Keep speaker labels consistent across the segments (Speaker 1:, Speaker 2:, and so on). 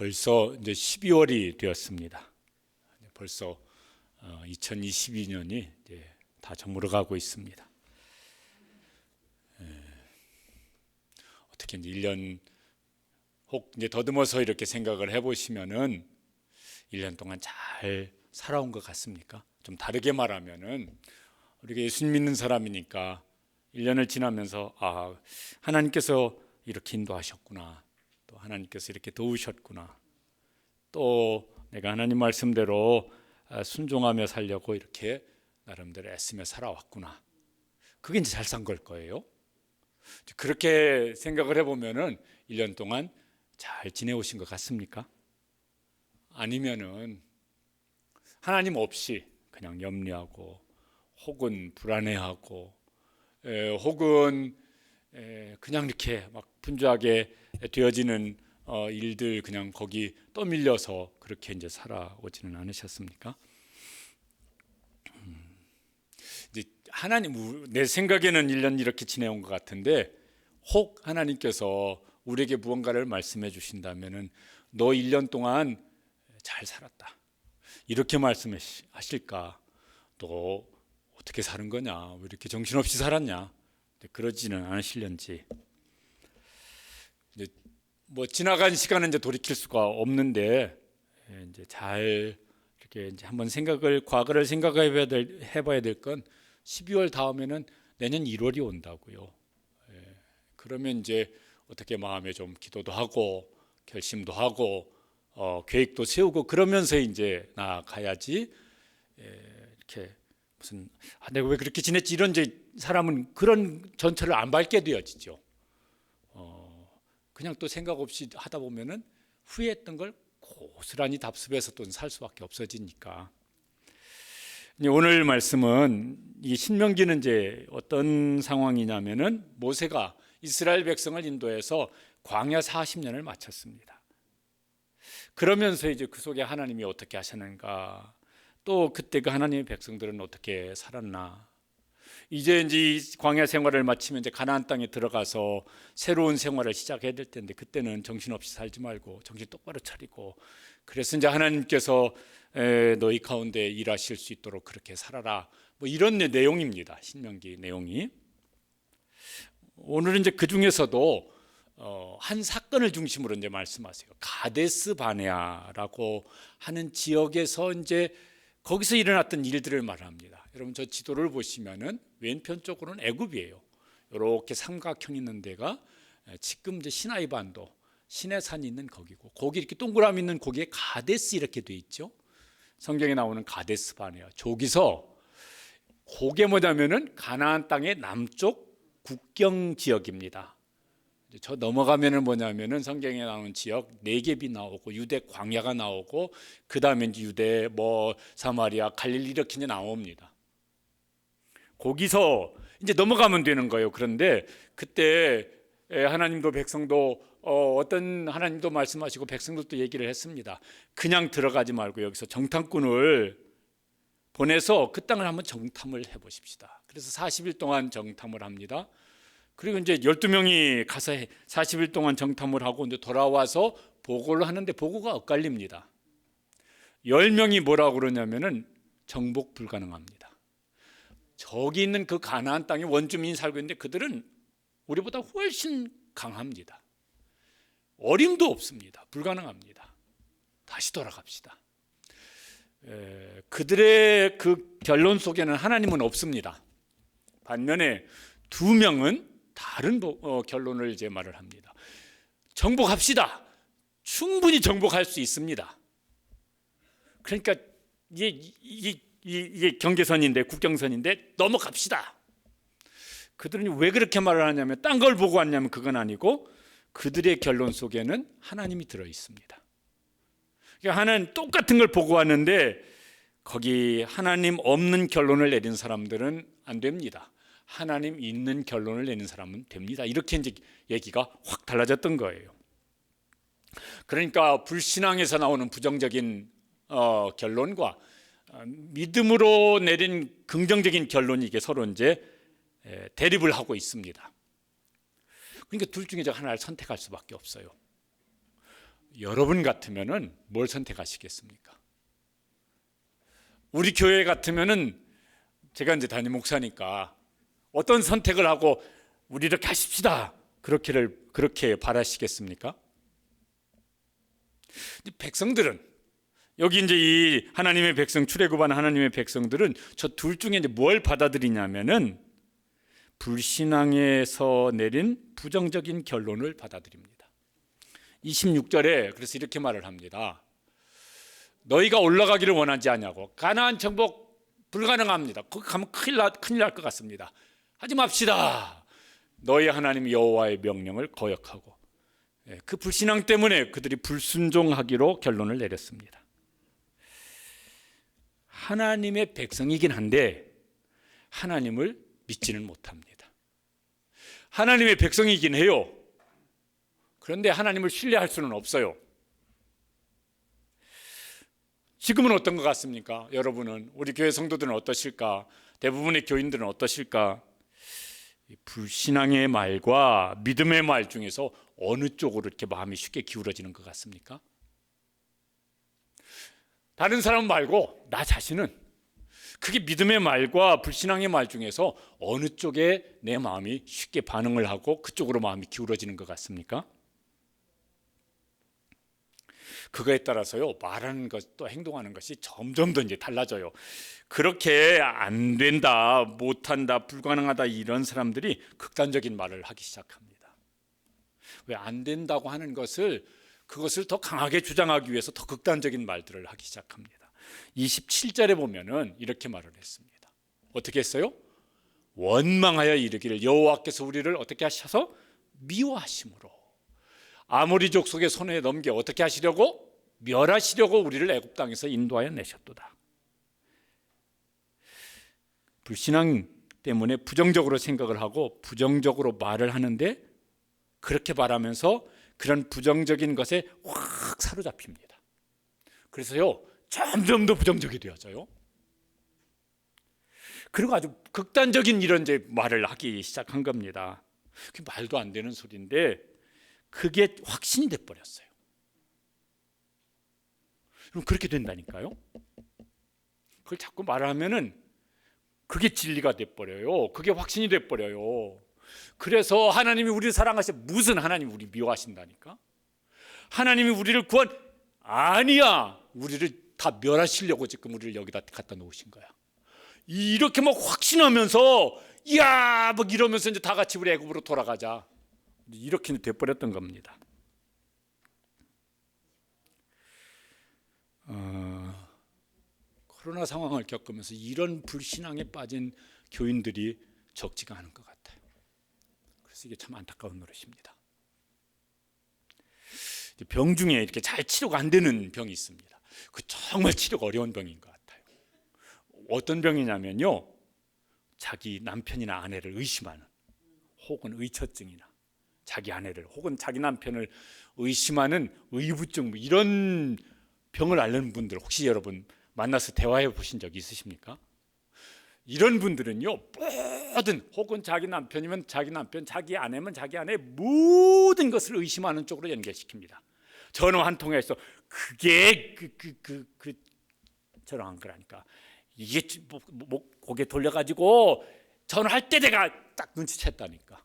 Speaker 1: 벌써 이제 12월이 되었습니다. 벌써 2022년이 이제 다 저물어가고 있습니다. 어떻게 이제 1년 혹 이제 더듬어서 이렇게 생각을 해보시면은 1년 동안 잘 살아온 것 같습니까? 좀 다르게 말하면은 우리가 예수님 믿는 사람이니까 1년을 지나면서 하나님께서 이렇게 인도하셨구나, 또 하나님께서 이렇게 도우셨구나, 또 내가 하나님 말씀대로 순종하며 살려고 이렇게 나름대로 애쓰며 살아왔구나, 그게 이제 잘 산 걸 거예요. 그렇게 생각을 해보면은 1년 동안 잘 지내오신 것 같습니까? 아니면은 하나님 없이 그냥 염려하고 혹은 불안해하고 혹은 그냥 이렇게 막 분주하게 되어지는 일들, 그냥 거기 떠밀려서 그렇게 이제 살아오지는 않으셨습니까? 이제 하나님, 내 생각에는 1년 이렇게 지내온 것 같은데, 혹 하나님께서 우리에게 무언가를 말씀해 주신다면은 너 1년 동안 잘 살았다, 이렇게 말씀하실까? 너 어떻게 사는 거냐? 왜 이렇게 정신없이 살았냐? 그러지는 않으실런지. 이제 뭐 지나간 시간은 이제 돌이킬 수가 없는데, 이제 잘 이렇게 이제 한번 과거를 해봐야 될 건 12월 다음에는 내년 1월이 온다고요. 그러면 이제 어떻게 마음에 좀 기도도 하고 결심도 하고 계획도 세우고 그러면서 이제 나아가야지. 이렇게 무슨 내가 왜 그렇게 지냈지 이런 이제 사람은 그런 전철을 안 밟게 되어지죠. 그냥 또 생각 없이 하다 보면은 후회했던 걸 고스란히 답습해서 또 살 수밖에 없어지니까. 오늘 말씀은 이 신명기는 이제 어떤 상황이냐면은 모세가 이스라엘 백성을 인도해서 광야 40년을 마쳤습니다. 그러면서 이제 그 속에 하나님이 어떻게 하셨는가, 또 그때 그 하나님의 백성들은 어떻게 살았나, 이제 광야 생활을 마치면 이제 가나안 땅에 들어가서 새로운 생활을 시작해야 될 텐데, 그때는 정신없이 살지 말고 정신 똑바로 차리고, 그래서 이제 하나님께서 너희 가운데 일하실 수 있도록 그렇게 살아라, 뭐 이런 내용입니다. 신명기 내용이. 오늘은 이제 그 중에서도 한 사건을 중심으로 이제 말씀하세요. 가데스 바네아라고 하는 지역에서 이제 거기서 일어났던 일들을 말합니다. 여러분, 저 지도를 보시면은 왼편 쪽으로는 애굽이에요. 이렇게 삼각형 있는 데가 지금 이제 시나이 반도, 시내산이 있는 거기고, 거기 이렇게 동그라미 있는 거기에 가데스 이렇게 돼 있죠. 성경에 나오는 가데스 바네아. 저기서 그게 뭐냐면은 가나안 땅의 남쪽 국경 지역입니다. 저 넘어가면은 뭐냐면은 성경에 나오는 지역 네겝이 나오고 유대 광야가 나오고, 그 다음에 이제 유대 사마리아 갈릴리 이렇게 이제 나옵니다. 거기서 이제 넘어가면 되는 거예요. 그런데 그때 하나님도 백성도 어떤 하나님도 말씀하시고 백성들도 얘기를 했습니다. 그냥 들어가지 말고 여기서 정탐꾼을 보내서 그 땅을 한번 정탐을 해보십시다. 그래서 40일 동안 정탐을 합니다. 그리고 이제 12명이 가서 40일 동안 정탐을 하고 이제 돌아와서 보고를 하는데 보고가 엇갈립니다. 10명이 뭐라고 그러냐면은 정복 불가능합니다. 저기 있는 그 가나안 땅에 원주민이 살고 있는데 그들은 우리보다 훨씬 강합니다. 어림도 없습니다. 불가능합니다. 다시 돌아갑시다. 그들의 그 결론 속에는 하나님은 없습니다. 반면에 2명은 다른 결론을 이제 말을 합니다. 정복합시다. 충분히 정복할 수 있습니다. 그러니까 이게 경계선인데, 국경선인데 넘어갑시다. 그들은 왜 그렇게 말을 하냐면, 딴 걸 보고 왔냐면 그건 아니고 그들의 결론 속에는 하나님이 들어 있습니다. 그러니까 하나는 똑같은 걸 보고 왔는데 거기 하나님 없는 결론을 내린 사람들은 안 됩니다. 하나님 있는 결론을 내는 사람은 됩니다. 이렇게 이제 얘기가 확 달라졌던 거예요. 그러니까 불신앙에서 나오는 부정적인 결론과 믿음으로 내린 긍정적인 결론이 이게 서로 이제 대립을 하고 있습니다. 그러니까 둘 중에 하나를 선택할 수밖에 없어요. 여러분 같으면은 뭘 선택하시겠습니까? 우리 교회 같으면은 제가 이제 담임 목사니까 어떤 선택을 하고 우리 이렇게 하십시다 그렇게 바라시겠습니까? 백성들은 여기 이제 이 하나님의 백성 출애굽한 하나님의 백성들은 저 둘 중에 이제 뭘 받아들이냐면은 불신앙에서 내린 부정적인 결론을 받아들입니다. 26절에 그래서 이렇게 말을 합니다. 너희가 올라가기를 원하지 않냐고. 가나안 정복 불가능합니다. 거기 가면 큰일 날 것 같습니다. 하지 맙시다. 너희 하나님 여호와의 명령을 거역하고, 그 불신앙 때문에 그들이 불순종하기로 결론을 내렸습니다. 하나님의 백성이긴 한데 하나님을 믿지는 못합니다. 하나님의 백성이긴 해요. 그런데 하나님을 신뢰할 수는 없어요. 지금은 어떤 것 같습니까? 여러분은, 우리 교회 성도들은 어떠실까? 대부분의 교인들은 어떠실까? 불신앙의 말과 믿음의 말 중에서 어느 쪽으로 이렇게 마음이 쉽게 기울어지는 것 같습니까? 다른 사람 말고 나 자신은 그게 믿음의 말과 불신앙의 말 중에서 어느 쪽에 내 마음이 쉽게 반응을 하고 그쪽으로 마음이 기울어지는 것 같습니까? 그거에 따라서요, 말하는 것 또 행동하는 것이 점점 더 이제 달라져요. 그렇게 안 된다, 못한다, 불가능하다 이런 사람들이 극단적인 말을 하기 시작합니다. 왜 안 된다고 하는 그것을 더 강하게 주장하기 위해서 더 극단적인 말들을 하기 시작합니다. 27절에 보면은 이렇게 말을 했습니다. 어떻게 했어요? 원망하여 이르기를 여호와께서 우리를 어떻게 하셔서 미워하심으로 아모리 족속의 손에 넘겨 어떻게 하시려고? 멸하시려고 우리를 애굽 땅에서 인도하여 내셨도다. 불신앙 때문에 부정적으로 생각을 하고 부정적으로 말을 하는데, 그렇게 말하면서 그런 부정적인 것에 확 사로잡힙니다. 그래서요, 점점 더 부정적이 되어져요. 그리고 아주 극단적인 이런 이제 말을 하기 시작한 겁니다. 그게 말도 안 되는 소리인데 그게 확신이 돼 버렸어요. 그럼 그렇게 된다니까요. 그걸 자꾸 말하면은 그게 진리가 돼 버려요. 그게 확신이 돼 버려요. 그래서 하나님이 우리를 사랑하셔. 무슨 하나님이 우리 미워하신다니까? 하나님이 우리를 아니야. 우리를 다 멸하시려고 지금 우리를 여기다 갖다 놓으신 거야. 이렇게 막 확신하면서 이야 막 이러면서 이제 다 같이 우리 애굽으로 돌아가자. 이렇게 돼 버렸던 겁니다. 코로나 상황을 겪으면서 이런 불신앙에 빠진 교인들이 적지가 않은 것 같아요. 그래서 이게 참 안타까운 노릇입니다. 병 중에 이렇게 잘 치료가 안 되는 병이 있습니다. 그 정말 치료가 어려운 병인 것 같아요. 어떤 병이냐면요, 자기 남편이나 아내를 의심하는, 혹은 의처증이나 자기 아내를 혹은 자기 남편을 의심하는 의부증, 이런 병을 앓는 분들 혹시 여러분 만나서 대화해 보신 적 있으십니까? 이런 분들은요, 모든, 혹은 자기 남편이면 자기 남편, 자기 아내면 자기 아내, 모든 것을 의심하는 쪽으로 연결시킵니다. 전화 한 통해서 그게 저런 거라니까. 이게 고개 돌려가지고 전화할 때 내가 딱 눈치챘다니까.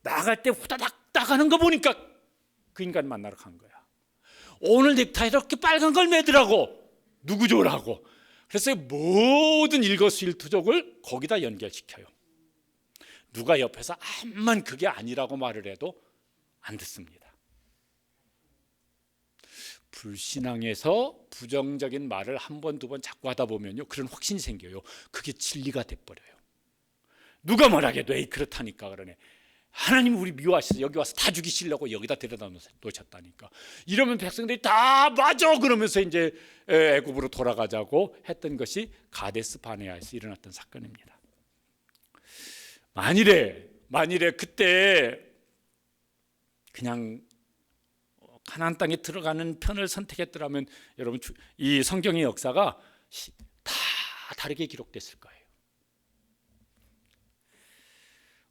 Speaker 1: 나갈 때 후다닥 나가는 거 보니까 그 인간 만나러 간 거야. 오늘 넥타이 이렇게 빨간 걸 매더라고. 누구 줘라고. 그래서 모든 일거수일투족을 거기다 연결시켜요. 누가 옆에서 암만 그게 아니라고 말을 해도 안 듣습니다. 불신앙에서 부정적인 말을 한 번, 두 번 자꾸 하다 보면요, 그런 확신이 생겨요. 그게 진리가 돼버려요. 누가 말하게도 에이 그렇다니까 그러네. 하나님 우리 미워하셔서 여기 와서 다 죽이시려고 여기다 데려다 놓으셨다니까. 이러면 백성들이 다 맞아 그러면서 이제 애굽으로 돌아가자고 했던 것이 가데스 바네아에서 일어났던 사건입니다. 만일에 그때 그냥 가나안 땅에 들어가는 편을 선택했더라면 여러분 이 성경의 역사가 다 다르게 기록됐을 거예요.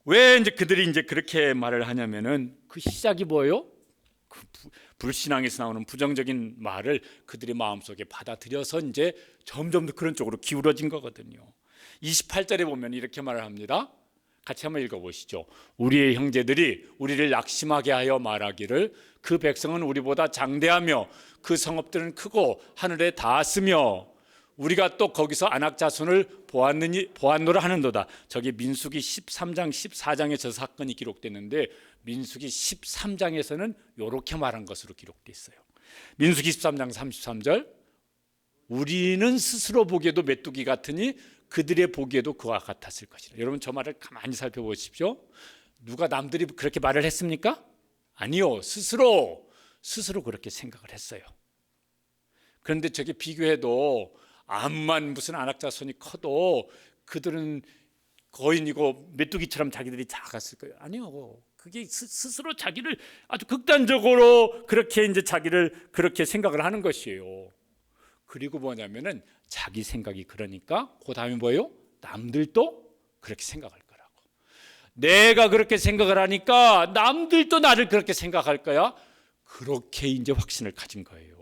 Speaker 1: 왜 이제 그들이 이제 그렇게 말을 하냐면은 그 시작이 뭐예요? 불신앙에서 나오는 부정적인 말을 그들의 마음속에 받아들여서 이제 점점 더 그런 쪽으로 기울어진 거거든요. 28절에 보면 이렇게 말을 합니다. 같이 한번 읽어보시죠. 우리의 형제들이 우리를 낙심하게 하여 말하기를 그 백성은 우리보다 장대하며 그 성읍들은 크고 하늘에 닿았으며 우리가 또 거기서 아낙 자손을 보았노라 하는도다. 저기 민수기 13장 14장에 저 사건이 기록됐는데 민수기 13장에서는 이렇게 말한 것으로 기록되어 있어요. 민수기 13장 33절 우리는 스스로 보기에도 메뚜기 같으니 그들의 보기에도 그와 같았을 것이라. 여러분 저 말을 가만히 살펴보십시오. 누가 남들이 그렇게 말을 했습니까? 아니요. 스스로 그렇게 생각을 했어요. 그런데 저게 비교해도 암만 무슨 안악자손이 커도 그들은 거인이고 메뚜기처럼 자기들이 작았을 거예요. 아니요. 그게 스스로 자기를 아주 극단적으로 그렇게 이제 자기를 그렇게 생각을 하는 것이에요. 그리고 뭐냐면은 자기 생각이 그러니까 그 다음에 뭐예요? 남들도 그렇게 생각할 거라고. 내가 그렇게 생각을 하니까 남들도 나를 그렇게 생각할 거야. 그렇게 이제 확신을 가진 거예요.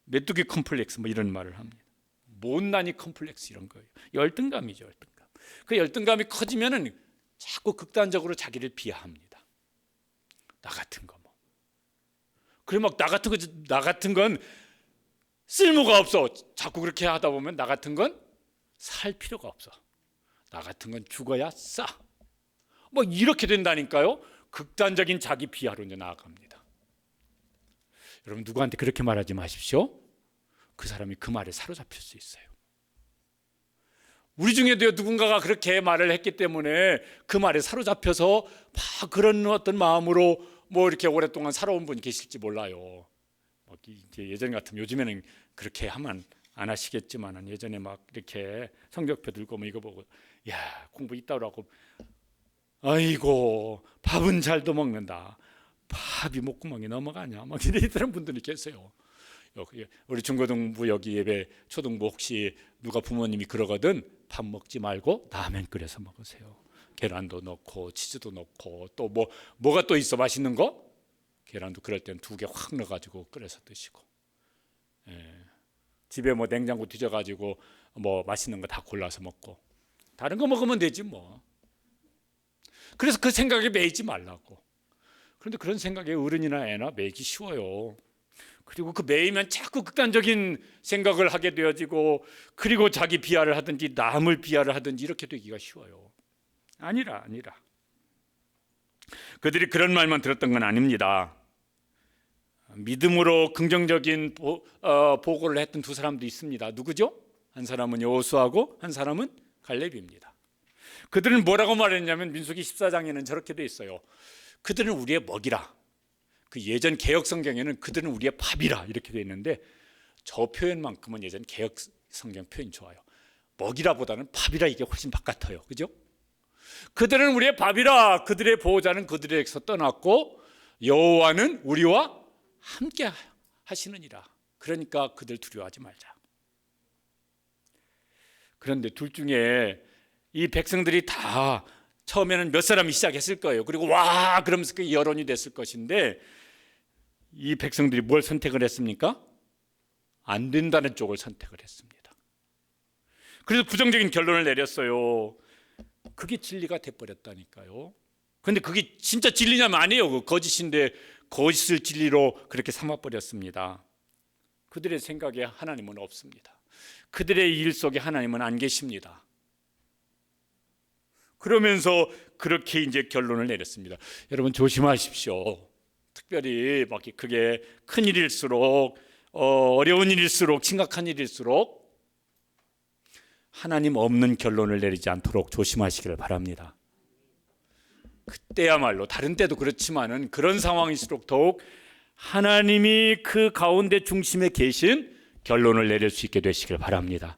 Speaker 1: 메뚜기 컴플렉스 뭐 이런 말을 합니다. 못난이 컴플렉스 이런 거예요. 열등감이죠, 열등감. 그 열등감이 커지면은 자꾸 극단적으로 자기를 비하합니다. 나 같은 거 뭐. 그래 막 나 같은 건 쓸모가 없어. 자꾸 그렇게 하다 보면 나 같은 건 살 필요가 없어. 나 같은 건 죽어야 싸. 뭐 이렇게 된다니까요. 극단적인 자기 비하로 이제 나아갑니다. 여러분 누구한테 그렇게 말하지 마십시오. 그 사람이 그 말에 사로잡힐 수 있어요. 우리 중에도 누군가가 그렇게 말을 했기 때문에 그 말에 사로잡혀서 막 그런 어떤 마음으로 뭐 이렇게 오랫동안 살아온 분이 계실지 몰라요. 이제 예전 같으면 요즘에는 그렇게 하면 안 하시겠지만 예전에 막 이렇게 성적표 들고 뭐 이거 보고 야 공부 있다고 하고 아이고 밥은 잘도 먹는다. 밥이 목구멍에 넘어가냐 막 이런 분들이 계세요. 우리 중고등부 여기 예배 초등부 혹시 누가 부모님이 그러거든 밥 먹지 말고 라면 끓여서 먹으세요. 계란도 넣고 치즈도 넣고 또 뭐가 또 있어 맛있는 거? 계란도 그럴 땐 2개 확 넣어가지고 끓여서 드시고 집에 뭐 냉장고 뒤져가지고 뭐 맛있는 거 다 골라서 먹고 다른 거 먹으면 되지 뭐. 그래서 그 생각에 매이지 말라고. 그런데 그런 생각에 어른이나 애나 매이기 쉬워요. 그리고 그 매이면 자꾸 극단적인 생각을 하게 되어지고 그리고 자기 비하를 하든지 남을 비하를 하든지 이렇게 되기가 쉬워요. 아니라 그들이 그런 말만 들었던 건 아닙니다. 믿음으로 긍정적인 보고를 했던 두 사람도 있습니다. 누구죠? 한 사람은 여호수아고 한 사람은 갈렙입니다. 그들은 뭐라고 말했냐면 민수기 14장에는 저렇게 돼 있어요. 그들은 우리의 먹이라. 그 예전 개역 성경에는 그들은 우리의 밥이라 이렇게 돼 있는데 저 표현만큼은 예전 개역 성경 표현이 좋아요. 먹이라보다는 밥이라 이게 훨씬 바깥어요. 그죠? 그들은 우리의 밥이라. 그들의 보호자는 그들에게서 떠났고 여호와는 우리와 함께 하시느니라. 그러니까 그들 두려워하지 말자. 그런데 둘 중에 이 백성들이 다 처음에는 몇 사람이 시작했을 거예요. 그리고 와 그러면서 그 여론이 됐을 것인데 이 백성들이 뭘 선택을 했습니까? 안 된다는 쪽을 선택을 했습니다. 그래서 부정적인 결론을 내렸어요. 그게 진리가 돼버렸다니까요. 그런데 그게 진짜 진리냐면 아니에요. 그 거짓인데 거짓을 진리로 그렇게 삼아버렸습니다. 그들의 생각에 하나님은 없습니다. 그들의 일 속에 하나님은 안 계십니다. 그러면서 그렇게 이제 결론을 내렸습니다. 여러분 조심하십시오. 특별히 막 그게 큰 일일수록 어려운 일일수록 심각한 일일수록 하나님 없는 결론을 내리지 않도록 조심하시기를 바랍니다. 그때야말로 다른 때도 그렇지만은 그런 상황일수록 더욱 하나님이 그 가운데 중심에 계신 결론을 내릴 수 있게 되시길 바랍니다.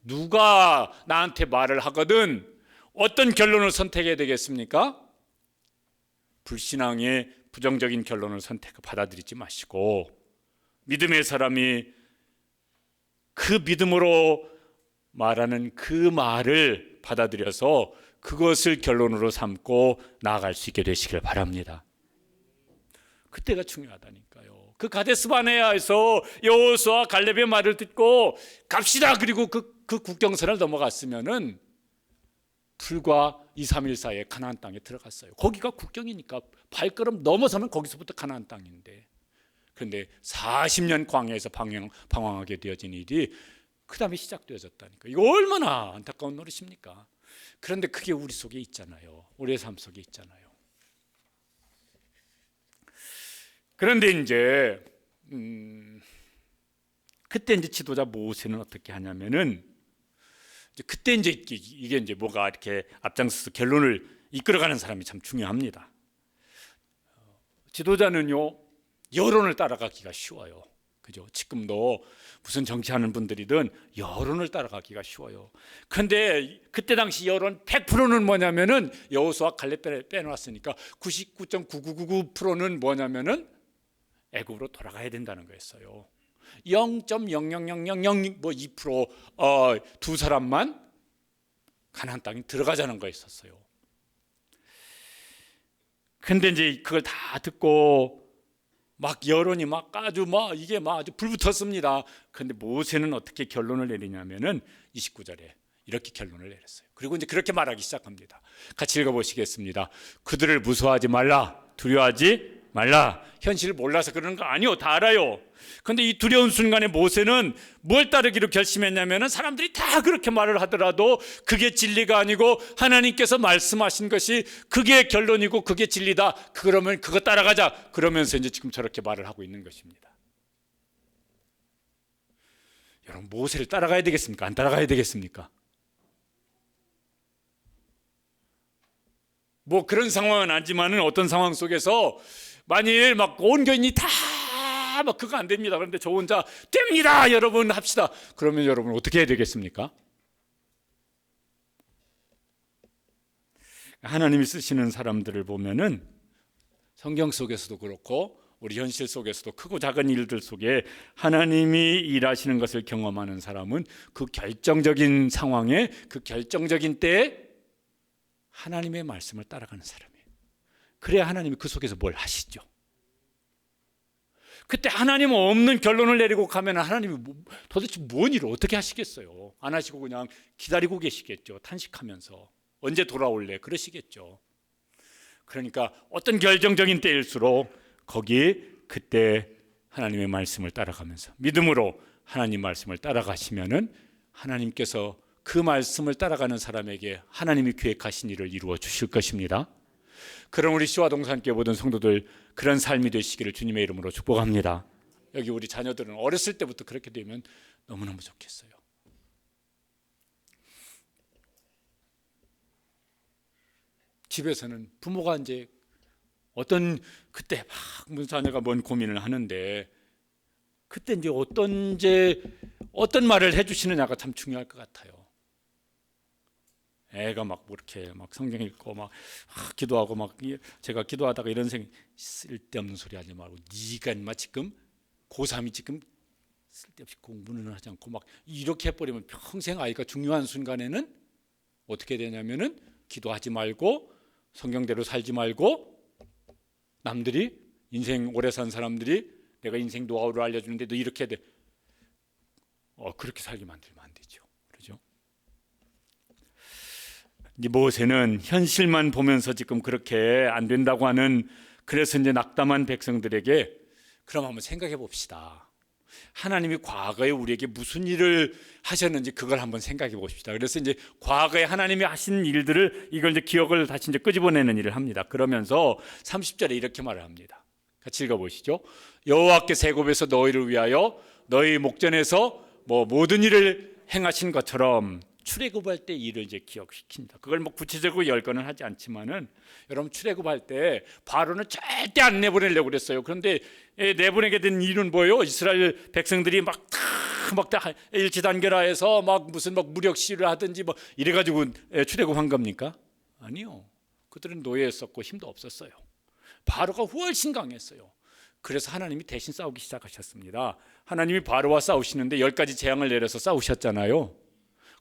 Speaker 1: 누가 나한테 말을 하거든 어떤 결론을 선택해야 되겠습니까? 불신앙의 부정적인 결론을 받아들이지 마시고 믿음의 사람이 그 믿음으로 말하는 그 말을 받아들여서 그것을 결론으로 삼고 나아갈 수 있게 되시길 바랍니다. 그때가 중요하다니까요. 그 가데스바네아에서 여호수아 갈렙의 말을 듣고 갑시다. 그리고 그 국경선을 넘어갔으면은 불과 2, 3일 사이에 가나안 땅에 들어갔어요. 거기가 국경이니까 발걸음 넘어서면 거기서부터 가나안 땅인데, 그런데 40년 광야에서 방황하게 되어진 일이 그 다음에 시작되어졌다니까. 이거 얼마나 안타까운 노릇입니까? 그런데 그게 우리 속에 있잖아요. 우리의 삶 속에 있잖아요. 그런데 이제 그때 이제 지도자 모세는 어떻게 하냐면은, 그때 이제 이게 이제 뭐가 이렇게 앞장서서 결론을 이끌어가는 사람이 참 중요합니다. 지도자는요, 여론을 따라가기가 쉬워요. 그죠? 지금도 무슨 정치하는 분들이든 여론을 따라가기가 쉬워요. 그런데 그때 당시 여론 100%는 뭐냐면은 여호수아 갈렙 빼놨으니까 99.9999%는 뭐냐면은 애굽으로 돌아가야 된다는 거였어요. 0.00000 두 사람만 가나안 땅에 들어가자는 거였었어요. 근데 이제 그걸 다 듣고 막 여론이 막 아주 이게 아주 불붙었습니다. 그런데 모세는 어떻게 결론을 내리냐면은 29절에 이렇게 결론을 내렸어요. 그리고 이제 그렇게 말하기 시작합니다. 같이 읽어보시겠습니다. 그들을 무서워하지 말라, 두려워하지 말라. 현실을 몰라서 그러는 거 아니요, 다 알아요. 그런데 이 두려운 순간에 모세는 뭘 따르기로 결심했냐면은, 사람들이 다 그렇게 말을 하더라도 그게 진리가 아니고 하나님께서 말씀하신 것이 그게 결론이고 그게 진리다, 그러면 그거 따라가자, 그러면서 이제 지금 저렇게 말을 하고 있는 것입니다. 여러분, 모세를 따라가야 되겠습니까? 안 따라가야 되겠습니까? 뭐 그런 상황은 아니지만은 어떤 상황 속에서 만일 막 온 교인이 다 막 그거 안 됩니다. 그런데 저 혼자 됩니다, 여러분 합시다. 그러면 여러분 어떻게 해야 되겠습니까? 하나님이 쓰시는 사람들을 보면은 성경 속에서도 그렇고 우리 현실 속에서도 크고 작은 일들 속에 하나님이 일하시는 것을 경험하는 사람은 그 결정적인 상황에, 그 결정적인 때에 하나님의 말씀을 따라가는 사람이에요. 그래야 하나님이 그 속에서 뭘 하시죠. 그때 하나님 없는 결론을 내리고 가면 하나님이 도대체 뭔 일을 어떻게 하시겠어요? 안 하시고 그냥 기다리고 계시겠죠. 탄식하면서 언제 돌아올래 그러시겠죠. 그러니까 어떤 결정적인 때일수록 거기 그때 하나님의 말씀을 따라가면서 믿음으로 하나님 말씀을 따라가시면은 하나님께서 그 말씀을 따라가는 사람에게 하나님이 계획하신 일을 이루어 주실 것입니다. 그럼 우리 시와 동산교회 모든 성도들 그런 삶이 되시기를 주님의 이름으로 축복합니다. 여기 우리 자녀들은 어렸을 때부터 그렇게 되면 너무너무 좋겠어요. 집에서는 부모가 이제 어떤 그때 막 자녀가 뭔 고민을 하는데 그때 이제 어떤 말을 해주시느냐가 참 중요할 것 같아요. 애가 막 이렇게 막 성경 읽고 막 기도하고 막 제가 기도하다가 이런 쓸데없는 소리 하지 말고 네가 인마 지금 고3이 지금 쓸데없이 공부는 하지 않고 막 이렇게 해버리면 평생 아이가 중요한 순간에는 어떻게 되냐면은 기도하지 말고 성경대로 살지 말고 남들이 인생 오래 산 사람들이 내가 인생 노하우를 알려주는데 너 이렇게 돼. 그렇게 살게 만들면 안 되죠. 그렇죠? 이제 모세는 현실만 보면서 지금 그렇게 안 된다고 하는, 그래서 이제 낙담한 백성들에게 그럼 한번 생각해 봅시다. 하나님이 과거에 우리에게 무슨 일을 하셨는지 그걸 한번 생각해 봅시다. 그래서 이제 과거에 하나님이 하신 일들을 이걸 이제 기억을 다시 이제 끄집어내는 일을 합니다. 그러면서 30절에 이렇게 말을 합니다. 같이 읽어보시죠. 여호와께서 애굽에서 너희를 위하여 너희 목전에서 모든 일을 행하신 것처럼 출애굽할 때 일을 이제 기억시킵니다. 그걸 구체적으로 열거는 하지 않지만은 여러분 출애굽할 때 바로는 절대 안 내보내려고 그랬어요. 그런데 내보내게 된 이유는 뭐예요? 이스라엘 백성들이 막 일치단결하여서 무슨 무력 시위를 하든지 이래가지고 출애굽한 겁니까? 아니요. 그들은 노예였었고 힘도 없었어요. 바로가 훨씬 강했어요. 그래서 하나님이 대신 싸우기 시작하셨습니다. 하나님이 바로와 싸우시는데 10가지 재앙을 내려서 싸우셨잖아요.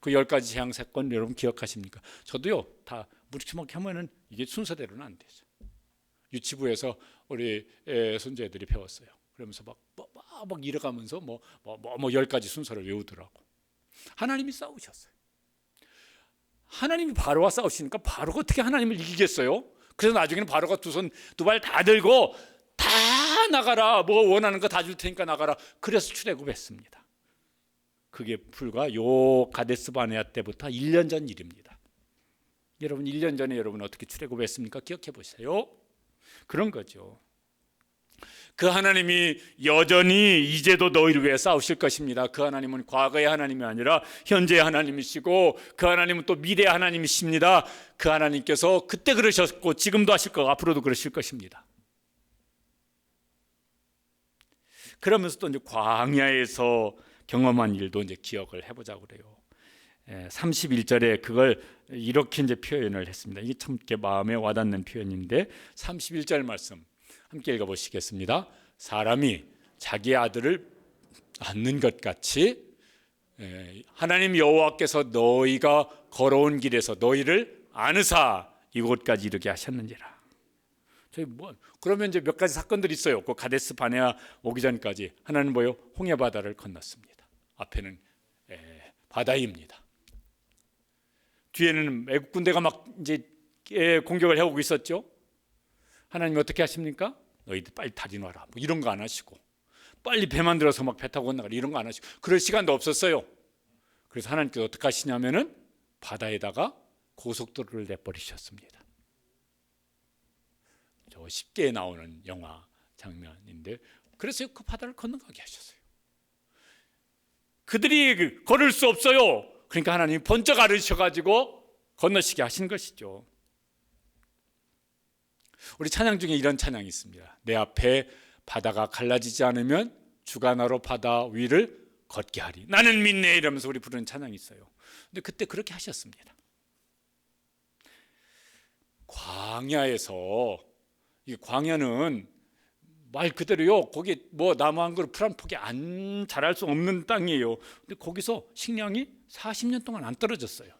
Speaker 1: 그 10가지 재앙 사건 여러분 기억하십니까? 저도요, 다 무력치먹게 하면은 이게 순서대로는 안 되죠. 유치부에서 우리 손주애들이 배웠어요. 그러면서 막 이래가면서 뭐 10가지 순서를 외우더라고. 하나님이 싸우셨어요. 하나님이 바로와 싸우시니까 바로가 어떻게 하나님을 이기겠어요? 그래서 나중에는 바로가 두 발 다 들고 다 나가라, 뭐 원하는 거 다 줄 테니까 나가라. 그래서 출애굽했습니다. 그게 불과 요 가데스 바네아 때부터 1년 전 일입니다. 여러분 1년 전에 여러분 어떻게 출애굽했습니까? 기억해 보세요. 그런 거죠. 그 하나님이 여전히 이제도 너희를 위해 싸우실 것입니다. 그 하나님은 과거의 하나님이 아니라 현재의 하나님이시고 그 하나님은 또 미래의 하나님이십니다. 그 하나님께서 그때 그러셨고 지금도 하실 거, 앞으로도 그러실 것입니다. 그러면서 또 이제 광야에서 경험한 일도 이제 기억을 해보자고 그래요. 31절에 그걸 이렇게 이제 표현을 했습니다. 이게 참 마음에 와닿는 표현인데 31절 말씀 함께 읽어보시겠습니다. 사람이 자기 아들을 낳는 것 같이 하나님 여호와께서 너희가 걸어온 길에서 너희를 안으사 이곳까지 이르게 하셨는지라. 저희 그러면 이제 몇 가지 사건들이 있어요. 그 가데스 바네아 오기 전까지 하나는 뭐요? 홍해 바다를 건넜습니다. 앞에는 바다입니다. 뒤에는 애국 군대가 막 이제 공격을 해오고 있었죠. 하나님이 어떻게 하십니까? 너희들 빨리 다리 놔라, 뭐 이런 거 안 하시고, 빨리 배 만들어서 막 배 타고 건너가라 이런 거 안 하시고, 그럴 시간도 없었어요. 그래서 하나님께서 어떻게 하시냐면은 바다에다가 고속도로를 내버리셨습니다. 저 쉽게 나오는 영화 장면인데, 그래서 그 바다를 건너가게 하셨어요. 그들이 걸을 수 없어요. 그러니까 하나님이 번쩍 아르셔가지고 건너시게 하신 것이죠. 우리 찬양 중에 이런 찬양이 있습니다. 내 앞에 바다가 갈라지지 않으면 주가 나로 바다 위를 걷게 하리. 나는 믿네 이러면서 우리 부르는 찬양이 있어요. 근데 그때 그렇게 하셨습니다. 광야에서, 이 광야는 말 그대로요, 거기 뭐 나무 한 그루 풀 한 폭이 안 자랄 수 없는 땅이에요. 근데 거기서 식량이 40년 동안 안 떨어졌어요.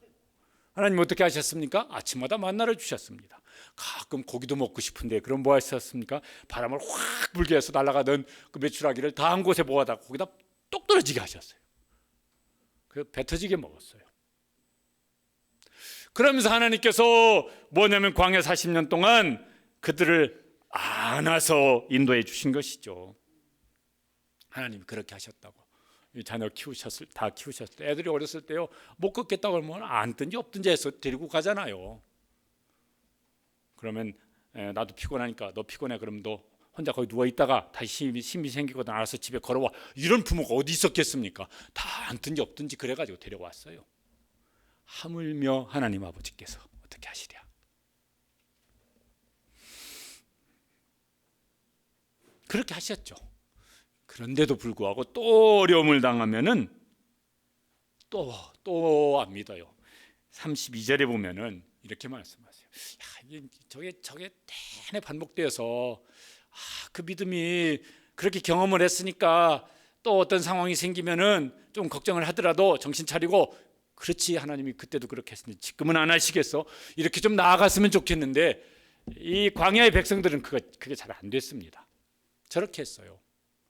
Speaker 1: 하나님 어떻게 하셨습니까? 아침마다 만나를 주셨습니다. 가끔 고기도 먹고 싶은데 그럼 뭐 하셨습니까? 바람을 확 불게 해서 날아가던 그 메추라기를 다 한 곳에 모아다 거기다 똑 떨어지게 하셨어요. 그래서 배 터지게 먹었어요. 그러면서 하나님께서 뭐냐면 광야 40년 동안 그들을 안아서 인도해 주신 것이죠. 하나님이 그렇게 하셨다고. 자녀 다 키우셨을 때, 애들이 어렸을 때요, 못 걷겠다고 하면 안든지 없든지 해서 데리고 가잖아요. 그러면 나도 피곤하니까 너 피곤해, 그러면 너 혼자 거기 누워 있다가 다시 힘이 생기거든 알아서 집에 걸어와. 이런 부모가 어디 있었겠습니까? 다 안든지 없든지 그래가지고 데려왔어요. 하물며 하나님 아버지께서 어떻게 하시랴. 그렇게 하셨죠. 그런데도 불구하고 또 어려움을 당하면은 또 안 믿어요. 32절에 보면은 이렇게 말씀하세요. 저게 내내 반복되어서 그 믿음이 그렇게 경험을 했으니까 또 어떤 상황이 생기면은 좀 걱정을 하더라도 정신 차리고, 그렇지 하나님이 그때도 그렇게 했으니 지금은 안 하시겠어? 이렇게 좀 나아갔으면 좋겠는데 이 광야의 백성들은 그게 잘 안 됐습니다. 저렇게 했어요.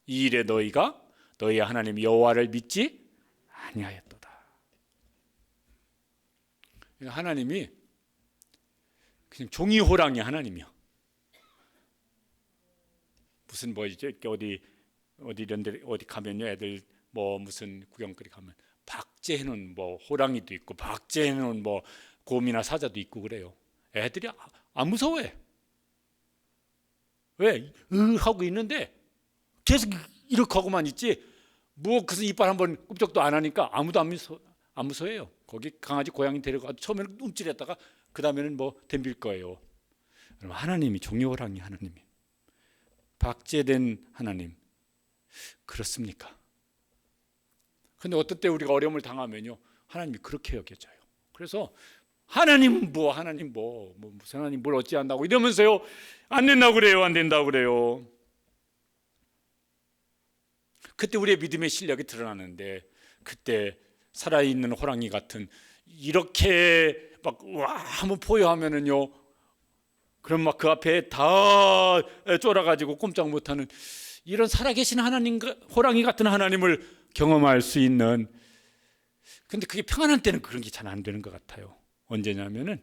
Speaker 1: 이 일에 너희가 너희 하나님 여호와를 믿지 아니하였도다. 하나님이 그냥 종이 호랑이 하나님이요. 무슨 뭐 이제 어디 이런 데 어디 가면요, 애들 뭐 무슨 구경거리 가면 박제해놓은 뭐 호랑이도 있고 박제해놓은 뭐 곰이나 사자도 있고 그래요. 애들이 안 무서워해. 왜? 하고 있는데 계속 이렇게 하고만 있지, 뭐 그래서 이빨 한번 끔찍도 안 하니까 아무도 안 무서워해요. 거기 강아지 고양이 데려가 처음에는 움찔했다가 그 다음에는 뭐 덤빌 거예요. 여러분, 하나님이 종이호랑이 하나님이, 박제된 하나님, 그렇습니까? 근데 어떨 때 우리가 어려움을 당하면요, 하나님이 그렇게 여겨져요. 그래서 하나님 무슨 하나님 뭘 어찌한다고 이러면서요, 안 된다고 그래요, 안 된다고 그래요. 그때 우리의 믿음의 실력이 드러나는데, 그때 살아있는 호랑이 같은 이렇게 막 와 한번 포효하면은요, 그럼 막 그 앞에 다 쫄아가지고 꼼짝 못하는 이런 살아계신 하나님, 호랑이 같은 하나님을 경험할 수 있는. 근데 그게 평안할 때는 그런 게 잘 안 되는 것 같아요. 언제냐면은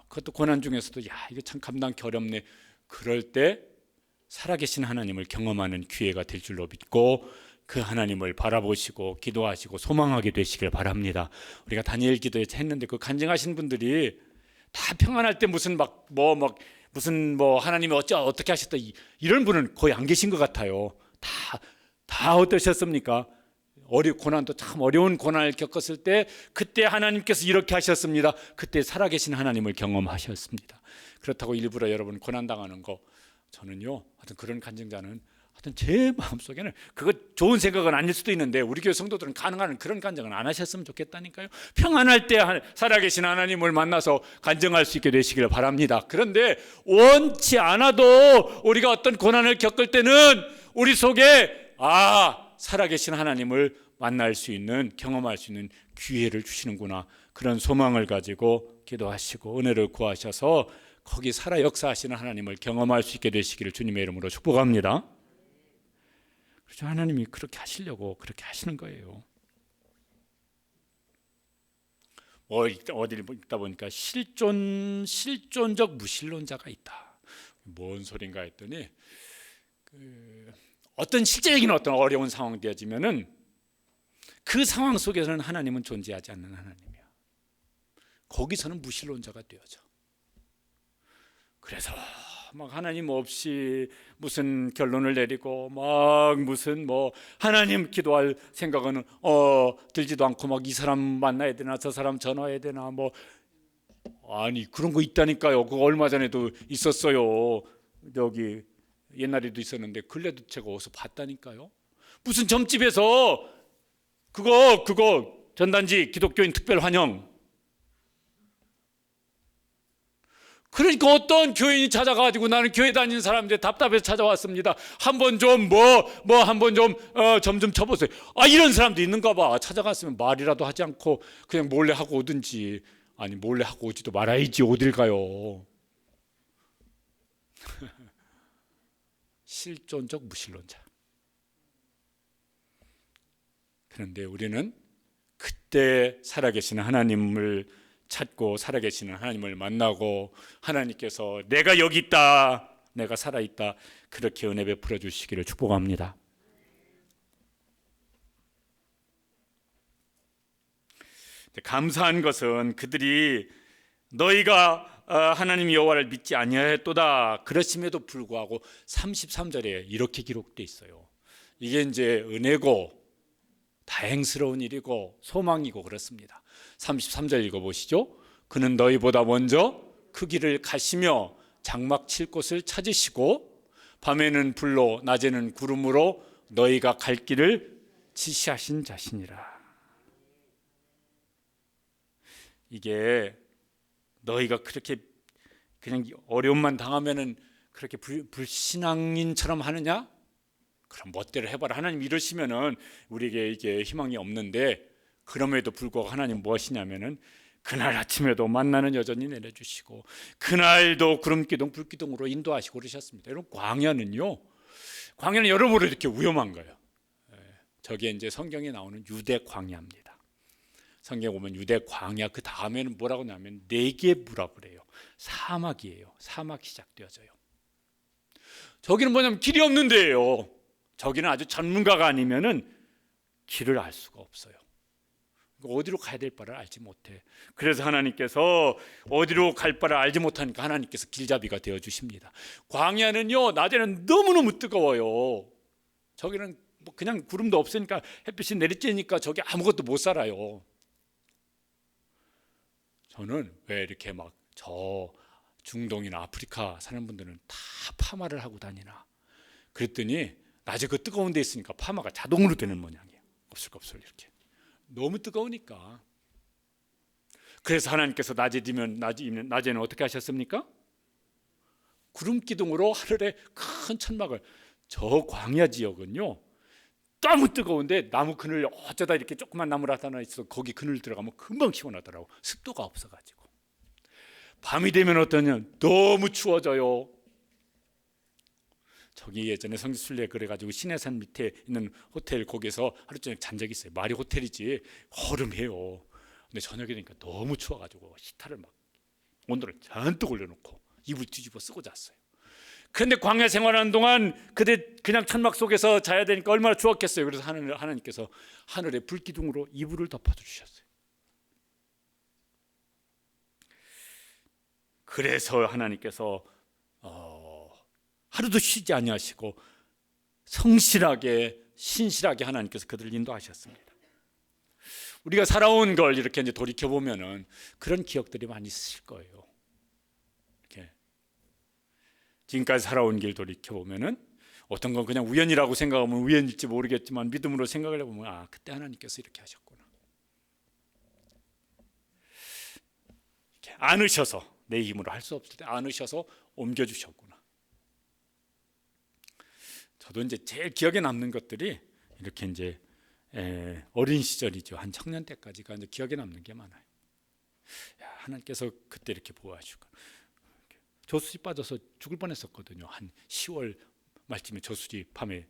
Speaker 1: 그것도 고난 중에서도 야 이거 참 감당하기 어렵네. 그럴 때 살아계신 하나님을 경험하는 기회가 될 줄로 믿고 그 하나님을 바라보시고 기도하시고 소망하게 되시길 바랍니다. 우리가 다니엘 기도에 했는데 그 간증하신 분들이 다 평안할 때 무슨 무슨 하나님이 어떻게 하셨다 이런 분은 거의 안 계신 것 같아요. 다 어떠셨습니까? 고난도 참 어려운 고난을 겪었을 때 그때 하나님께서 이렇게 하셨습니다. 그때 살아계신 하나님을 경험하셨습니다. 그렇다고 일부러 여러분 고난당하는 거 저는요 하여튼 그런 간증자는 하여튼 제 마음속에는 그거 좋은 생각은 아닐 수도 있는데 우리 교회 성도들은 가능한 그런 간증은 안 하셨으면 좋겠다니까요. 평안할 때 살아계신 하나님을 만나서 간증할 수 있게 되시길 바랍니다. 그런데 원치 않아도 우리가 어떤 고난을 겪을 때는 우리 속에 살아계신 하나님을 만날 수 있는 경험할 수 있는 기회를 주시는구나 그런 소망을 가지고 기도하시고 은혜를 구하셔서 거기 살아 역사하시는 하나님을 경험할 수 있게 되시기를 주님의 이름으로 축복합니다. 그렇죠. 하나님이 그렇게 하시려고 그렇게 하시는 거예요. 어디를 읽다 보니까 실존적 무신론자가 있다. 뭔 소린가 했더니 어떤 실제적인 어떤 어려운 상황이 되어지면은 그 상황 속에서는 하나님은 존재하지 않는 하나님이야. 거기서는 무신론자가 되어져. 그래서 막 하나님 없이 무슨 결론을 내리고 막 무슨 하나님 기도할 생각은 들지도 않고 막 이 사람 만나야 되나 저 사람 전화해야 되나 아니 그런 거 있다니까요. 그거 얼마 전에도 있었어요. 여기 옛날에도 있었는데 근래도 제가 어디서 봤다니까요. 무슨 점집에서 그거 전단지 기독교인 특별 환영. 그러니까 어떤 교인이 찾아가지고 나는 교회 다니는 사람인데 답답해서 찾아왔습니다. 한번 좀 점 좀 쳐보세요. 이런 사람도 있는가 봐. 찾아갔으면 말이라도 하지 않고 그냥 몰래 하고 오든지 아니 몰래 하고 오지도 말아야지 어딜 가요. 실존적 무신론자. 그런데 우리는 그때 살아계시는 하나님을 찾고 살아계시는 하나님을 만나고 하나님께서 내가 여기 있다 내가 살아있다 그렇게 은혜 베풀어 주시기를 축복합니다. 감사한 것은 그들이 너희가 하나님 여호와를 믿지 아니하였도다 그러심에도 불구하고 33절에 이렇게 기록되어 있어요. 이게 이제 은혜고 다행스러운 일이고 소망이고 그렇습니다. 33절 읽어보시죠. 그는 너희보다 먼저 그 길을 가시며 장막 칠 곳을 찾으시고 밤에는 불로 낮에는 구름으로 너희가 갈 길을 지시하신 자신이라. 이게 너희가 그렇게 그냥 어려움만 당하면은 그렇게 불신앙인처럼 하느냐? 그럼 멋대로 해봐라. 하나님 이러시면은 우리에게 이게 희망이 없는데 그럼에도 불구하고 하나님 무엇이냐면은 그날 아침에도 만나는 여전히 내려주시고 그날도 구름기둥 불기둥으로 인도하시고 그러셨습니다. 여러분 광야는 여러모로 이렇게 위험한 거예요. 저게 이제 성경에 나오는 유대 광야입니다. 성경 보면 유대 광야 그 다음에는 뭐라고 하냐면 네게부라고 그래요. 사막이에요. 사막 시작되어져요. 저기는 뭐냐면 길이 없는 데예요. 저기는 아주 전문가가 아니면은 길을 알 수가 없어요. 어디로 가야 될 바를 알지 못해. 그래서 하나님께서 어디로 갈 바를 알지 못하니까 하나님께서 길잡이가 되어 주십니다. 광야는요 낮에는 너무너무 뜨거워요. 저기는 그냥 구름도 없으니까 햇빛이 내리쬐니까 저기 아무것도 못 살아요. 저는 왜 이렇게 막 저 중동이나 아프리카 사는 분들은 다 파마를 하고 다니나 그랬더니 낮에 그 뜨거운 데 있으니까 파마가 자동으로 되는 모양이에요. 없을겁슬 이렇게 너무 뜨거우니까. 그래서 하나님께서 낮에는 어떻게 하셨습니까? 구름 기둥으로 하늘에 큰 천막을. 저 광야 지역은요 너무 뜨거운데 나무 그늘 어쩌다 이렇게 조그만 나무라 하나 있어 거기 그늘 들어가면 금방 시원하더라고. 습도가 없어가지고. 밤이 되면 어떠냐? 너무 추워져요. 저기 예전에 성지순례 그래가지고 신해산 밑에 있는 호텔 거기서 하루 종일 잔 적이 있어요. 말이 호텔이지 허름해요. 근데 저녁에 되니까 너무 추워가지고 히타를 막 온도를 잔뜩 올려놓고 이불 뒤집어 쓰고 잤어요. 근데 광야 생활하는 동안 그냥 천막 속에서 자야 되니까 얼마나 추웠겠어요. 그래서 하나님께서 하늘에 불기둥으로 이불을 덮어주셨어요. 그래서 하나님께서 하루도 쉬지 아니하시고 성실하게 신실하게 하나님께서 그들을 인도하셨습니다. 우리가 살아온 걸 이렇게 이제 돌이켜 보면은 그런 기억들이 많이 있으실 거예요. 이렇게 지금까지 살아온 길 돌이켜 보면은 어떤 건 그냥 우연이라고 생각하면 우연일지 모르겠지만 믿음으로 생각을 해보면 그때 하나님께서 이렇게 하셨구나. 이렇게 안으셔서 내 힘으로 할 수 없을 때 안으셔서 옮겨주셨구나. 저도 이제 제일 기억에 남는 것들이 이렇게 이제 어린 시절이죠. 한 청년 때까지가 이제 기억에 남는 게 많아요. 하나님께서 그때 이렇게 보호하시고 저수지 빠져서 죽을 뻔했었거든요. 한 10월 말쯤에 저수지 밤에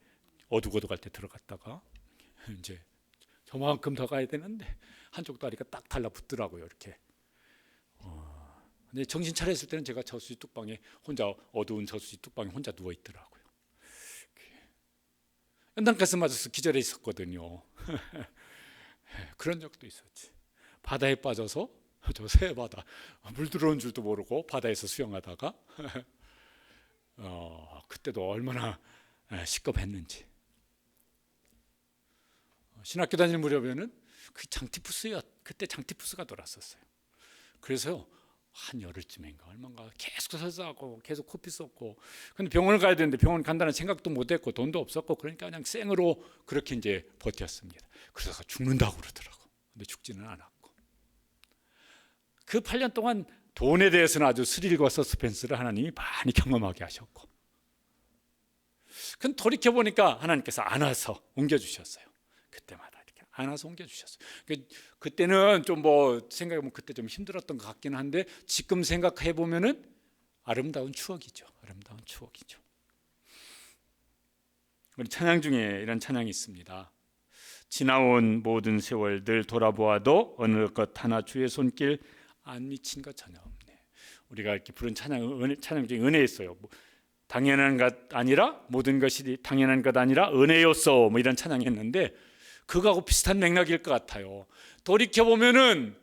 Speaker 1: 어둑어둑할 때 들어갔다가 이제 저만큼 더 가야 되는데 한쪽 다리가 딱 달라붙더라고요. 이렇게. 근데 정신 차렸을 때는 제가 저수지 뚝방에 혼자 어두운 저수지 뚝방에 혼자 누워 있더라고요. 연탄가스 맞아서 기절해 있었거든요. 그런 적도 있었지. 바다에 빠져서 저 새바다 물 들어온 줄도 모르고 바다에서 수영하다가 그때도 얼마나 시겁했는지. 신학교 다닐 무렵에는 그때 장티푸스가 돌았었어요. 그래서 한 열흘쯤인가 얼마인가 계속 설사하고 계속 코피 쏟고, 근데 병원을 가야 되는데 병원 간다는 생각도 못했고 돈도 없었고, 그러니까 그냥 생으로 그렇게 이제 버텼습니다. 그래서 죽는다고 그러더라고. 근데 죽지는 않았고, 그 8년 동안 돈에 대해서는 아주 스릴과 서스펜스를 하나님이 많이 경험하게 하셨고, 근데 돌이켜 보니까 하나님께서 안아서 옮겨주셨어요. 그때마다 이렇게 안아서 옮겨주셨어요. 그때는 좀 생각해보면 그때 좀 힘들었던 것 같긴 한데 지금 생각해 보면은 아름다운 추억이죠. 아름다운 추억이죠. 우리 찬양 중에 이런 찬양이 있습니다. 지나온 모든 세월들 돌아보아도 어느 것 하나 주의 손길 안 미친 것 전혀 없네. 우리가 이렇게 부른 찬양 중에 은혜 있어요. 당연한 것 아니라 모든 것이 당연한 것 아니라 은혜였어, 이런 찬양했는데 그거하고 비슷한 맥락일 것 같아요. 돌이켜 보면은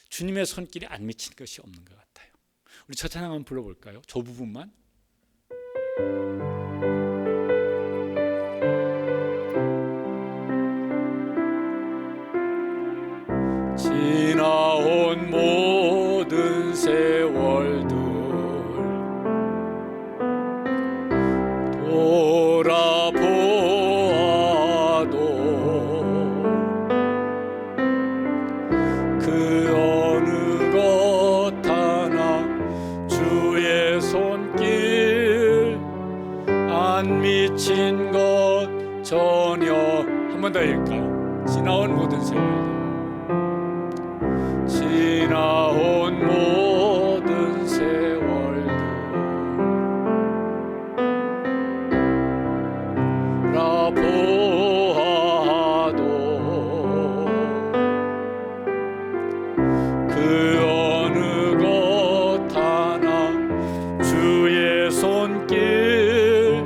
Speaker 1: 주님의 손길이 안 미친 것이 없는 것 같아요. 우리 첫 찬양 한번 불러볼까요? 저 부분만. 지나온 모든 세월들 돌아보아도 그 어느 것 하나 주의 손길 안 미친 것 전혀. 한 번 더 읽을까요? 지나온 모든 세월들, 지나온 모든 세월들 보아도 그 어느 것 하나 주의 손길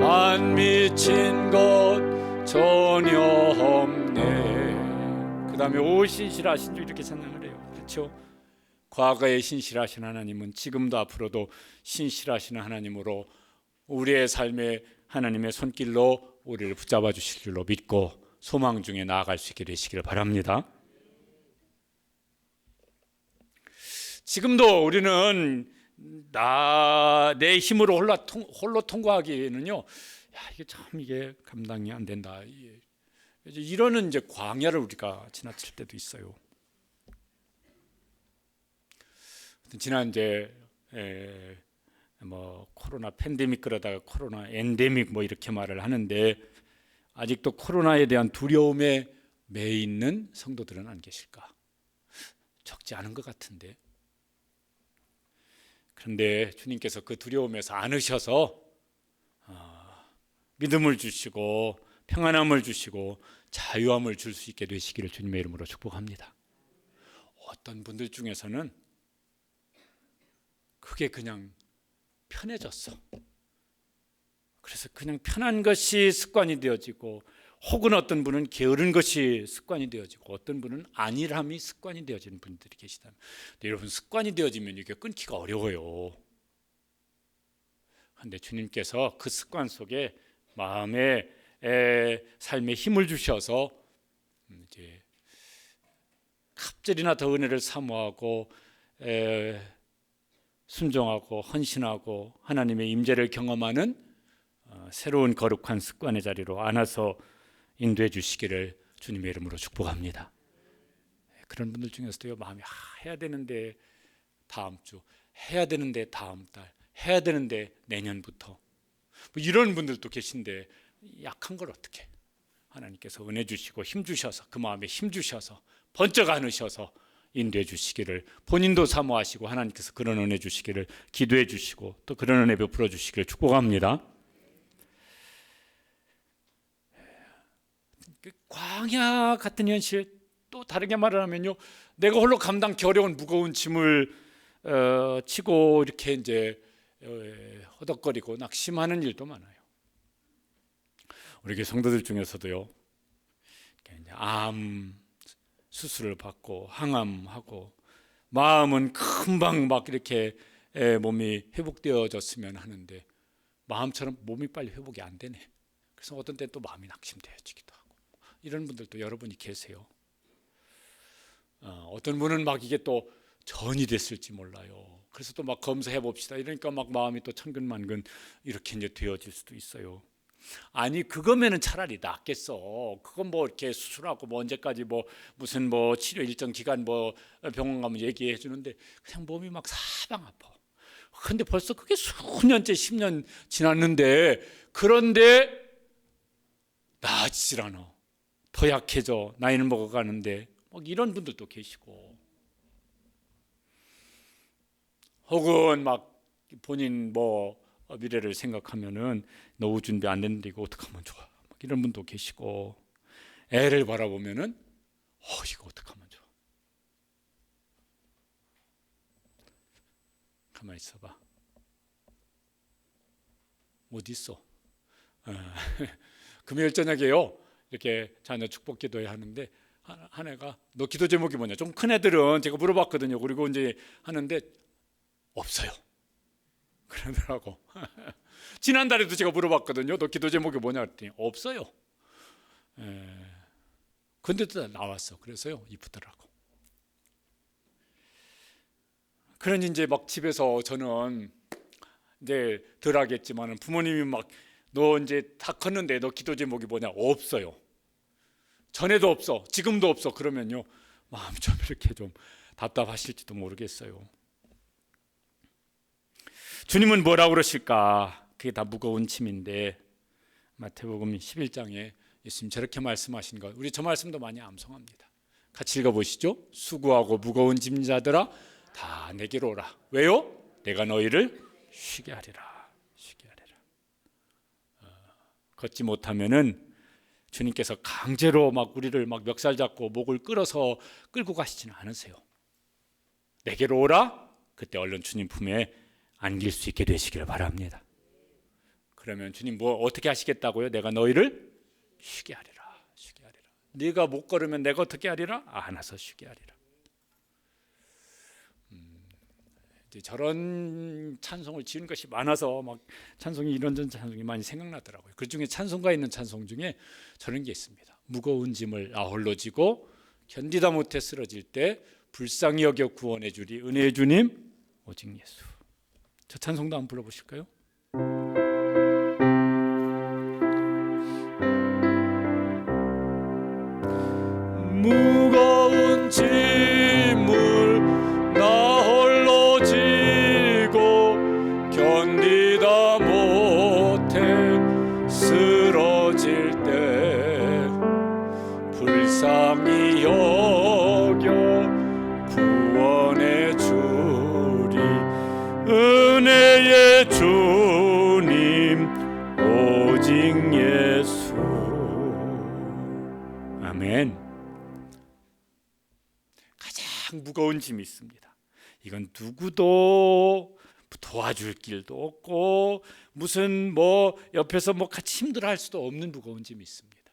Speaker 1: 안 미친 것 전혀 없네. 그 다음에 오 신실하신 주, 이렇게 찬양을 해요. 그렇죠? 과거에 신실하신 하나님은 지금도 앞으로도 신실하신 하나님으로 우리의 삶에 하나님의 손길로 우리를 붙잡아 주실 줄로 믿고 소망 중에 나아갈 수 있게 되시기를 바랍니다. 지금도 우리는 내 힘으로 홀로 통과하기에는요, 이게 감당이 안 된다. 이러는 이제 광야를 우리가 지나칠 때도 있어요. 지난 이제 코로나 팬데믹 그러다가 코로나 엔데믹 이렇게 말을 하는데 아직도 코로나에 대한 두려움에 매 있는 성도들은 안 계실까? 적지 않은 것 같은데 그런데 주님께서 그 두려움에서 안으셔서 믿음을 주시고 평안함을 주시고 자유함을 줄 수 있게 되시기를 주님의 이름으로 축복합니다. 어떤 분들 중에서는 그게 그냥 편해졌어. 그래서 그냥 편한 것이 습관이 되어지고, 혹은 어떤 분은 게으른 것이 습관이 되어지고, 어떤 분은 안일함이 습관이 되어지는 분들이 계시다면, 여러분, 습관이 되어지면 이게 끊기가 어려워요. 그런데 주님께서 그 습관 속에 마음의 삶에 힘을 주셔서 이제 갑절이나 더 은혜를 사모하고 순종하고 헌신하고 하나님의 임재를 경험하는 새로운 거룩한 습관의 자리로 안아서 인도해 주시기를 주님의 이름으로 축복합니다. 그런 분들 중에서도요, 마음이 해야 되는데 다음 주, 해야 되는데 다음 달, 해야 되는데 내년부터, 뭐 이런 분들도 계신데 약한 걸 어떻게, 하나님께서 은혜 주시고 힘 주셔서, 그 마음에 힘 주셔서 번쩍 안으셔서 인도해 주시기를, 본인도 사모하시고 하나님께서 그런 은혜 주시기를 기도해 주시고 또 그런 은혜 베풀어 주시기를 축복합니다. 광야 같은 현실, 또 다르게 말을 하면요, 내가 홀로 감당기 어려운 무거운 짐을 치고 이렇게 이제 허덕거리고 낙심하는 일도 많아요. 우리 교회 성도들 중에서도요, 암 수술을 받고 항암하고 마음은 금방 막 이렇게 몸이 회복되어졌으면 하는데 마음처럼 몸이 빨리 회복이 안 되네. 그래서 어떤 때는 또 마음이 낙심되어지기도 하고, 이런 분들도 여러분이 계세요. 어떤 분은 막 이게 또 전이 됐을지 몰라요. 그래서 또 막 검사해 봅시다. 이러니까 막 마음이 또 천근만근 이렇게 이제 되어질 수도 있어요. 아니, 그거면은 차라리 낫겠어. 그건 뭐 이렇게 수술하고 뭐 언제까지 뭐 무슨 뭐 치료 일정 기간 뭐 병원 가면 얘기해 주는데 그냥 몸이 막 사방 아파. 근데 벌써 그게 수년째 10년 지났는데, 그런데 나아지질 않아. 더 약해져. 나이는 먹어가는데. 막 이런 분들도 계시고, 혹은 막 본인 뭐 미래를 생각하면은 노후 준비 안 됐는데 이거 어떡하면 좋아, 막 이런 분도 계시고, 애를 바라보면은 이거 어떡하면 좋아. 가만히 있어봐. 어디 있어? 금요일 저녁에요, 이렇게 자녀 축복 기도회 하는데 한 애가 너 기도 제목이 뭐냐? 좀 큰 애들은 제가 물어봤거든요. 그리고 이제 하는데 없어요. 그러더라고. 지난달에도 제가 물어봤거든요. 너 기도 제목이 뭐냐 그랬더니 없어요. 근데도 나왔어. 그래서요, 이쁘더라고. 그러니 이제 막 집에서 저는 이제 덜 하겠지만 부모님이 막 너 이제 다 컸는데 너 기도 제목이 뭐냐? 없어요. 전에도 없어, 지금도 없어. 그러면요, 마음이 좀 이렇게 좀 답답하실지도 모르겠어요. 주님은 뭐라고 그러실까? 그게 다 무거운 짐인데, 마태복음 11장에 예수님 저렇게 말씀하신 것, 우리 저 말씀도 많이 암송합니다. 같이 읽어보시죠. 수고하고 무거운 짐자들아 다 내게로 오라. 왜요? 내가 너희를 쉬게 하리라. 쉬게 하리라. 걷지 못하면은 주님께서 강제로 막 우리를 막 멱살 잡고 목을 끌어서 끌고 가시지는 않으세요. 내게로 오라. 그때 얼른 주님 품에 안길 수 있게 되시기를 바랍니다. 그러면 주님 뭐 어떻게 하시겠다고요? 내가 너희를 쉬게 하리라. 쉬게 하리라. 네가 못 걸으면 내가 어떻게 하리라? 안아서 쉬게 하리라. 이제 저런 찬송을 지은 것이 많아서 막 찬송이 이런저런 찬송이 많이 생각나더라고요. 그 중에 찬송가 있는 찬송 중에 저런 게 있습니다. 무거운 짐을 나 홀로 지고 견디다 못해 쓰러질 때 불쌍히 여겨 구원해 주리 은혜의 주님 오직 예수. 저 찬송도 한번 불러보실까요? 무거운 짐을 나 홀로 지고 견디다 못해 쓰러질 때 불쌍히 여겨 구원해 주리 오직 예수. 아멘. 가장 무거운 짐이 있습니다. 이건 누구도 도와줄 길도 없고 무슨 옆에서 같이 힘들어할 수도 없는 무거운 짐이 있습니다.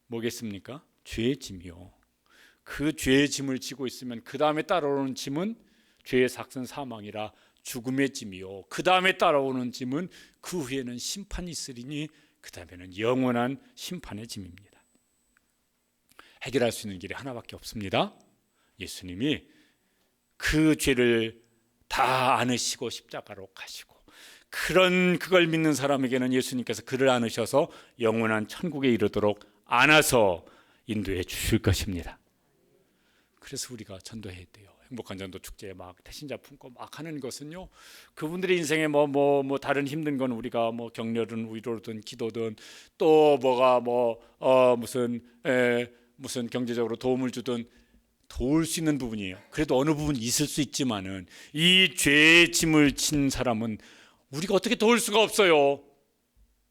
Speaker 1: 뭐겠습니까? 죄의 짐이요. 그 죄의 짐을 지고 있으면 그 다음에 따라오는 짐은 죄의 삭선 사망이라 죽음의 짐이요. 그 다음에 따라오는 짐은 그 후에는 심판이 있으리니 그 다음에는 영원한 심판의 짐입니다. 해결할 수 있는 길이 하나밖에 없습니다. 예수님이 그 죄를 다 안으시고 십자가로 가시고, 그걸 믿는 사람에게는 예수님께서 그를 안으셔서 영원한 천국에 이르도록 안아서 인도해 주실 것입니다. 그래서 우리가 전도해야 돼요. 행복한 전도 축제에 태신자 품고 하는 것은요, 그분들의 인생에 다른 힘든 건 우리가 격려든 위로든 기도든 또 무슨 경제적으로 도움을 주든 도울 수 있는 부분이에요. 그래도 어느 부분 있을 수 있지만은 이 죄의 짐을 진 사람은 우리가 어떻게 도울 수가 없어요.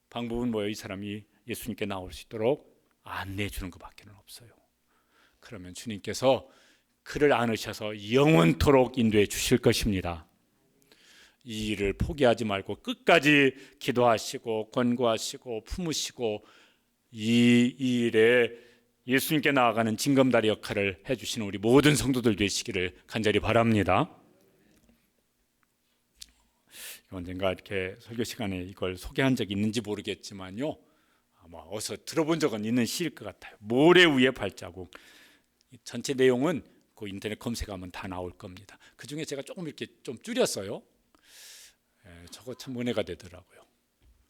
Speaker 1: 방법은 뭐예요? 이 사람이 예수님께 나올 수 있도록 안내해 주는 것밖에 없어요. 그러면 주님께서 그를 안으셔서 영원토록 인도해 주실 것입니다. 이 일을 포기하지 말고 끝까지 기도하시고 권고하시고 품으시고 이 일에 예수님께 나아가는 징검다리 역할을 해주시는 우리 모든 성도들 되시기를 간절히 바랍니다. 언젠가 이렇게 설교 시간에 이걸 소개한 적이 있는지 모르겠지만요, 아마 어서 들어본 적은 있는 시일 것 같아요. 모래 위의 발자국. 전체 내용은 그 인터넷 검색하면 다 나올 겁니다. 그 중에 제가 조금 이렇게 좀 줄였어요. 저거 참 은혜가 되더라고요.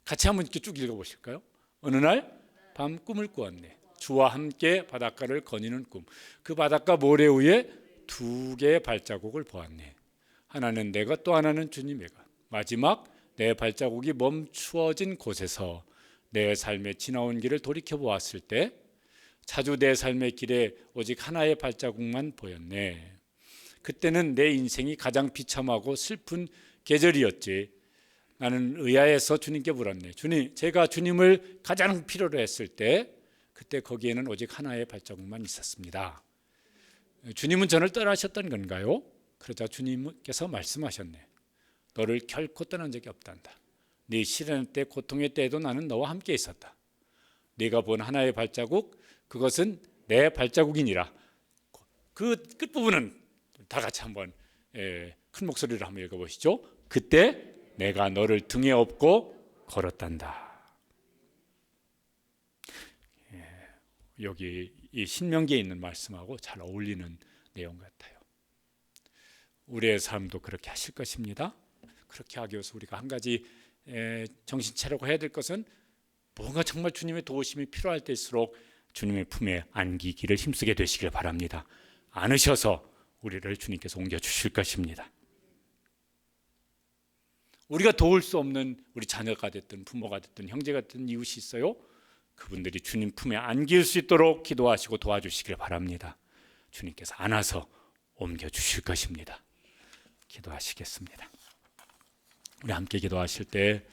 Speaker 1: 같이 한번 이렇게 쭉 읽어보실까요? 어느 날 밤 꿈을 꾸었네. 주와 함께 바닷가를 거니는 꿈. 그 바닷가 모래 위에 두 개의 발자국을 보았네. 하나는 내 것, 또 하나는 주님의 것. 마지막 내 발자국이 멈추어진 곳에서 내 삶에 지나온 길을 돌이켜 보았을 때 자주 내 삶의 길에 오직 하나의 발자국만 보였네. 그때는 내 인생이 가장 비참하고 슬픈 계절이었지. 나는 의아해서 주님께 물었네. 주님, 제가 주님을 가장 필요로 했을 때 그때 거기에는 오직 하나의 발자국만 있었습니다. 주님은 저를 떠나셨던 건가요? 그러자 주님께서 말씀하셨네. 너를 결코 떠난 적이 없단다. 네 시련의 때, 고통의 때에도 나는 너와 함께 있었다. 네가 본 하나의 발자국, 그것은 내 발자국이니라. 그 끝부분은 다 같이 한번 큰 목소리로 한번 읽어보시죠. 그때 내가 너를 등에 업고 걸었단다. 여기 이 신명기에 있는 말씀하고 잘 어울리는 내용 같아요. 우리의 삶도 그렇게 하실 것입니다. 그렇게 하기 위해서 우리가 한 가지 정신 차리고 해야 될 것은 뭔가 정말 주님의 도우심이 필요할 때일수록 주님의 품에 안기기를 힘쓰게 되시길 바랍니다. 안으셔서 우리를 주님께서 옮겨주실 것입니다. 우리가 도울 수 없는 우리 자녀가 됐든 부모가 됐든 형제가 됐든 이웃이 있어요. 그분들이 주님 품에 안길 수 있도록 기도하시고 도와주시길 바랍니다. 주님께서 안아서 옮겨주실 것입니다. 기도하시겠습니다. 우리 함께 기도하실 때